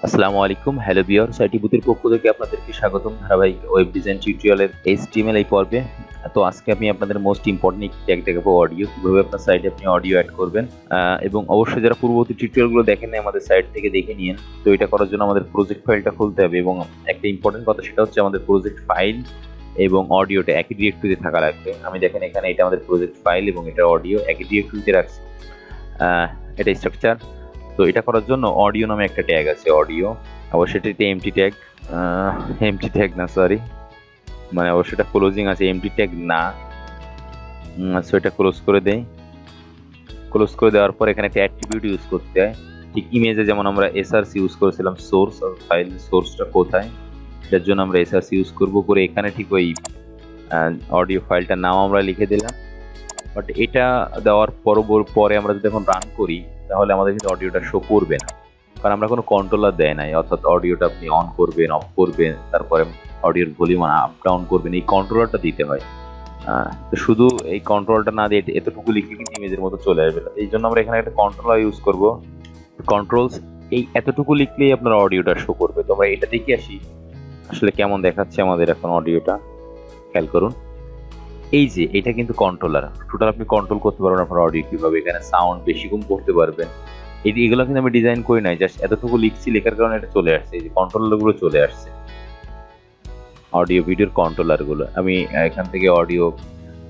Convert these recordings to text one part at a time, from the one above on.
আসসালামু আলাইকুম। Hello viewers, IT বুথের পক্ষ থেকে আপনাদেরকে স্বাগতম ধারাবাহিক ওয়েব ডিজাইন টিউটোরিয়ালের HTML এই পর্বে। তো আজকে আমি আপনাদের মোস্ট ইম্পর্টেন্ট একটি ট্যাগ দেখাবো, অডিও। কিভাবে আপনার সাইটে আপনি অডিও অ্যাড করবেন, এবং অবশ্যই যারা পূর্ববর্তী টিউটোরিয়ালগুলো দেখেন নাই আমাদের সাইট থেকে দেখে নিন। তো এটা করার জন্য আমাদের প্রজেক্ট ফাইলটা খুলতে হবে, এবং একটা ইম্পর্টেন্ট কথা সেটা হচ্ছে আমাদের প্রজেক্ট ফাইল এবং অডিওটা একই ডিরেক্টরিতে থাকা লাগবে। আমি দেখেন এখানে এটা আমাদের প্রজেক্ট ফাইল এবং এটা অডিও একই ডিরেক্টরিতে রাখছি। এটা স্ট্রাকচার। তো এটা করার জন্য অডিও নামে একটা ট্যাগ আছে, অডিও। অবশ্যই এটা এমটি ট্যাগ না, সরি, মানে অবশ্যই এটা ক্লোজিং আছে, এমটি ট্যাগ না। সো এটা ক্লোজ করে দেই। ক্লোজ করে দেওয়ার পর এখানে একটা অ্যাট্রিবিউট ইউজ করতে হয়। ঠিক ইমেজে যেমন আমরা এসআরসি ইউজ করেছিলাম, সোর্স ফাইল সোর্সটা কোথায়, এটার জন্য আমরা এসআরসি ইউজ করবো। করে এখানে ঠিক ওই অডিও ফাইলটার নাম আমরা লিখে দিলাম। বাট এটা দেওয়ার পরে আমরা যদি এখন রান করি তাহলে আমাদের কিন্তু অডিওটা শো করবে না, কারণ আমরা কোনো কন্ট্রোলার দেয় নাই। অর্থাৎ অডিওটা আপনি অন করবেন, অফ করবেন, তারপরে অডিওর ভলিউম আপ ডাউন করবেন, এই কন্ট্রোলারটা দিতে হয়। তো শুধু এই কন্ট্রোলটা না দিয়ে এতটুকু লিখলে কিন্তু ইমেজের মতো চলে আসবে। এই জন্য আমরা এখানে একটা কন্ট্রোলার ইউজ করব। কন্ট্রোলস এই এতটুকু লিখলেই আপনার অডিওটা শো করবে। তো আমরা এটা দেখে আসি আসলে কেমন দেখাচ্ছে আমাদের এখন অডিওটা। খেয়াল করুন, এই যে এটা কিন্তু কন্ট্রোলার, টোটাল আপনি কন্ট্রোল করতে পারবেন আপনার অডিও কিভাবে। এখানে সাউন্ড বেশি কম করতে পারবেন। এগুলো কিন্তু আমি ডিজাইন করি নাই, জাস্ট এতটুকু লিখছি, লেখার কারণে এটা চলে আসছে। এই যে কন্ট্রোলার গুলো চলে আসছে, অডিও ভিডিওর কন্ট্রোলার গুলো। আমি এখান থেকে অডিও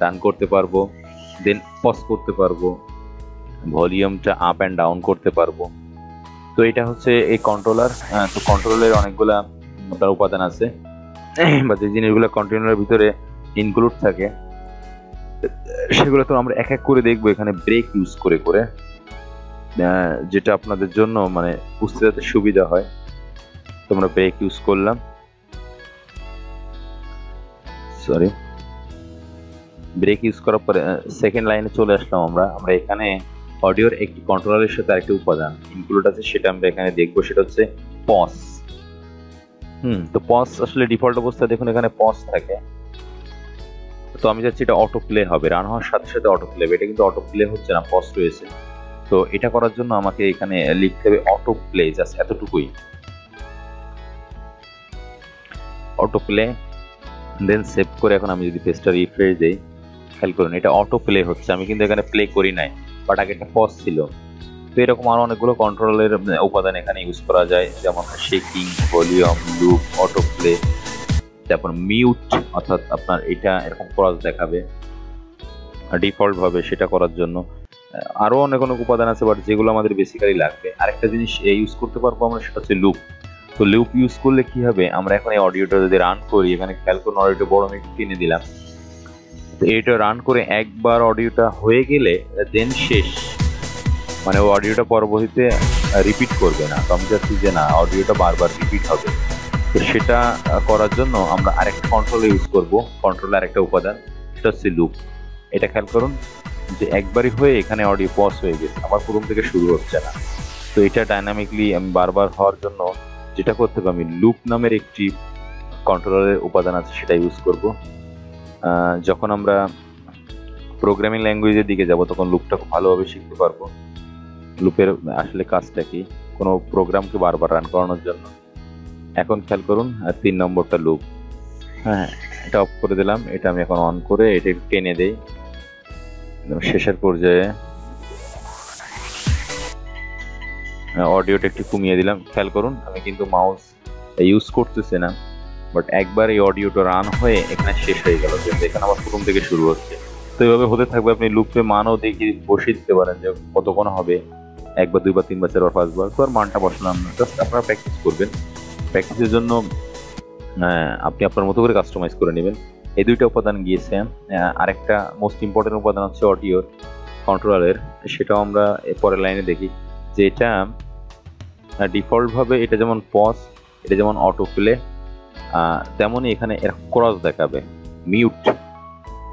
রান করতে পারবো, দেন পজ করতে পারবো, ভলিউমটা আপ অ্যান্ড ডাউন করতে পারবো। তো এটা হচ্ছে এই কন্ট্রোলার। তো কন্ট্রোলারের অনেকগুলা আপনার উপাদান আছে, বা যে জিনিসগুলো কন্ট্রোলারের ভিতরে ইনক্লুড থাকে সেগুলো তো আমরা এক এক করে দেখবো এখানে ব্রেক ইউজ করে করে, যেটা আপনাদের জন্য মানে বুঝতে যাতে সুবিধা হয়। তোমরা ব্রেক ইউজ করলাম, সরি, ব্রেক ইউজ করার পরে সেকেন্ড লাইনে চলে আসলাম। আমরা এখানে অডিওর একটি কন্ট্রোলারের সাথে আরেকটি উপাদান ইনক্লুড আছে, সেটা আমরা এখানে দেখবো, সেটা হচ্ছে পজ। তো পজ আসলে ডিফল্ট অবস্থায় দেখুন এখানে পজ থাকে। তো আমি চাচ্ছি এটা অটো প্লে হবে, রান হওয়ার সাথে সাথে অটো প্লে হবে। এটা কিন্তু অটো প্লে হচ্ছে না, পজ রয়েছে। তো এটা করার জন্য আমাকে এখানে লিখতে হবে অটো প্লে, জাস্ট এতটুকুই, অটো প্লে। দেন সেভ করে এখন আমি যদি পেজটা রিফ্রেশ দেই, খেয়াল করুন এটা অটো প্লে হচ্ছে। আমি কিন্তু এখানে প্লে করি নাই, বাট আগে একটা পজ ছিল। তো এরকম আরো অনেকগুলো কন্ট্রোলের উপাদান এখানে ইউজ করা যায়, যেমন shaking, volume, loop, auto play, তারপর মিউট, অর্থাৎ আপনার এটা এরকম ক্রস দেখাবে ডিফল্ট ভাবে, সেটা করার জন্য আরো অনেক অনেক উপাদান আছে, বাট যেগুলো আমাদের বেসিক্যালি লাগবে। আরেকটা জিনিস ইউজ করতে পারবো আমরা, সেটা হচ্ছে লুপ। তো লুপ ইউজ করলে কি হবে, আমরা এখন এই অডিওটা যদি রান করি, এখানে খেয়াল করুন অডিওটা বড় আমি একটু টেনে দিলাম। তো এটা রান করে একবার অডিওটা হয়ে গেলে দেন শেষ, মানে ও অডিওটা পরবর্তীতে রিপিট করবে না। তো আমি চাচ্ছি যে না, অডিওটা বারবার রিপিট হবে। তো সেটা করার জন্য আমরা আরেকটা কন্ট্রোল ইউজ করব। কন্ট্রোলের আরেকটা উপাদান, সেটা হচ্ছে লুপ। এটা খেয়াল করুন যে একবারই হয়ে এখানে অডিও পজ হয়ে গেছে, আবার প্রথম থেকে শুরু হচ্ছে না। তো এটা ডাইনামিকলি আমি বারবার হওয়ার জন্য যেটা করতে হবে, আমি লুপ নামের একটি কন্ট্রোলারের উপাদান আছে, সেটা ইউজ করব। যখন আমরা প্রোগ্রামিং ল্যাঙ্গুয়েজের দিকে যাব তখন লুপটা খুব ভালোভাবে শিখতে পারবো। লুপের আসলে কাজটা কি, কোনো প্রোগ্রামকে বারবার রান করানোর জন্য। এখন খেয়াল করুন 3 নম্বরটা লুপ। হ্যাঁ, এটা অফ করে দিলাম। এটা আমি এখন অন করে এটা একটু টেনে দেই শেষের পর্যায়ে, অডিওটা একটু কমিয়ে দিলাম। খেয়াল করুন আমি কিন্তু মাউস ইউজ করতেছি না, বাট একবার এই অডিওটা রান হয়ে এখানে শেষ হয়ে গেল, কিন্তু এখানে আবার প্রথম থেকে শুরু হচ্ছে। তো এইভাবে হতে থাকবে। আপনি লুপে মানও দেখে বসিয়ে দিতে পারেন যে কতক্ষণ হবে, 1 বার 2 বার 3 বার 4 বার 5 বার। তো আর মানটা বসালাম না, জাস্ট আপনারা প্র্যাকটিস করবেন। প্র্যাকটিসের জন্য আপনি আপনার মতো করে কাস্টমাইজ করে নেবেন। এই দুইটা উপাদান গিয়েছে। আরেকটা মোস্ট ইম্পর্টেন্ট উপাদান হচ্ছে অডিওর কন্ট্রোলারের, সেটাও আমরা পরের লাইনে দেখি। যে এটা ডিফল্ট ভাবে এটা যেমন পজ, এটা যেমন অটো প্লে, তেমনই এখানে ক্রস দেখাবে, মিউট।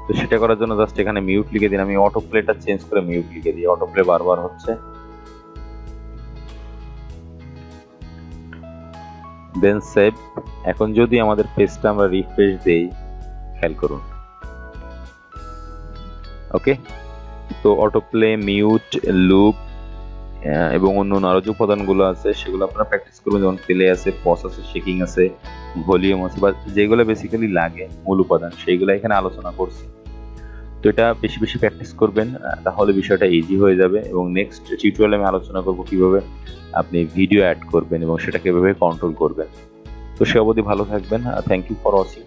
তো সেটা করার জন্য জাস্ট এখানে মিউট লিখে দিন। আমি অটো প্লেটা চেঞ্জ করে মিউট লিখে দিই, অটো প্লে বারবার হচ্ছে। দেন সেভ। এখন যদি আমাদের পেজটা আমরা রিফ্রেশ দেই, খেয়াল করুন, ওকে। তো অটো প্লে, মিউট, লুপ, এবং অন্য আরো যে উপাদানগুলো আছে সেগুলো আপনারা প্র্যাকটিস করবেন, যেমন প্লে আছে, পজ আছে, শেকিং আছে, ভলিউম আছে, বা যেগুলো বেসিক্যালি লাগে মূল উপাদান সেইগুলো এখানে আলোচনা করছি। তো এটা বেশি বেশি প্র্যাকটিস করবেন, তাহলে বিষয়টা ইজি হয়ে যাবে। এবং নেক্সট টিউটোরিয়ালে আমি আলোচনা করব কিভাবে আপনি ভিডিও অ্যাড করবেন এবং সেটাকে কিভাবে কন্ট্রোল করবেন। তো সে অবধি ভালো থাকবেন। Thank you for watching.